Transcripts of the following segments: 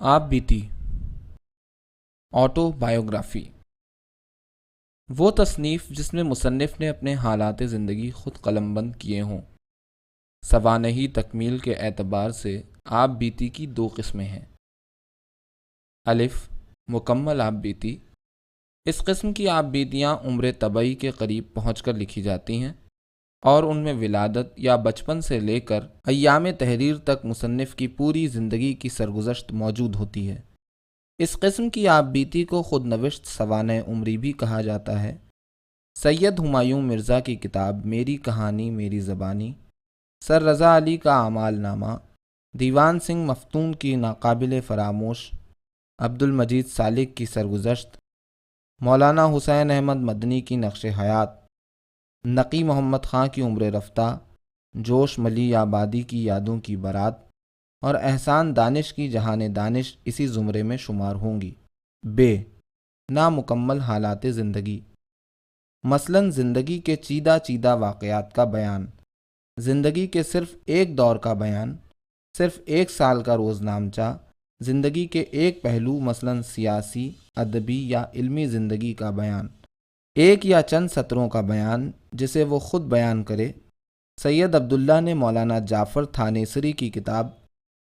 آپ بیتی auto biography, وہ تصنیف جس میں مصنف نے اپنے حالات زندگی خود قلم بند کیے ہوں۔ سوانحی تکمیل کے اعتبار سے آپ بیتی کی دو قسمیں ہیں۔ الف، مکمل آپ بیتی۔ اس قسم کی آپ بیتیاں عمر طبعی کے قریب پہنچ کر لکھی جاتی ہیں اور ان میں ولادت یا بچپن سے لے کر ایام تحریر تک مصنف کی پوری زندگی کی سرگزشت موجود ہوتی ہے۔ اس قسم کی آپ بیتی کو خود نوشت سوانح عمری بھی کہا جاتا ہے۔ سید ہمایوں مرزا کی کتاب میری کہانی میری زبانی، سر رضا علی کا اعمال نامہ، دیوان سنگھ مفتون کی ناقابل فراموش، عبد المجید سالک کی سرگزشت، مولانا حسین احمد مدنی کی نقش حیات، نقی محمد خاں کی عمر رفتہ، جوش ملی آبادی کی یادوں کی بارات اور احسان دانش کی جہان دانش اسی زمرے میں شمار ہوں گی۔ بے، نامکمل حالات زندگی، مثلاً زندگی کے چیدہ چیدہ واقعات کا بیان، زندگی کے صرف ایک دور کا بیان، صرف ایک سال کا روزنامچہ، زندگی کے ایک پہلو مثلاً سیاسی، ادبی یا علمی زندگی کا بیان، ایک یا چند سطروں کا بیان جسے وہ خود بیان کرے۔ سید عبداللہ نے مولانا جعفر تھانیسری کی کتاب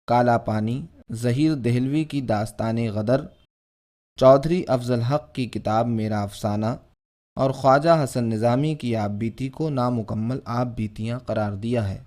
کالا پانی، ظہیر دہلوی کی داستان غدر، چودھری افضل حق کی کتاب میرا افسانہ اور خواجہ حسن نظامی کی آپ بیتی کو نامکمل آپ بیتیاں قرار دیا ہے۔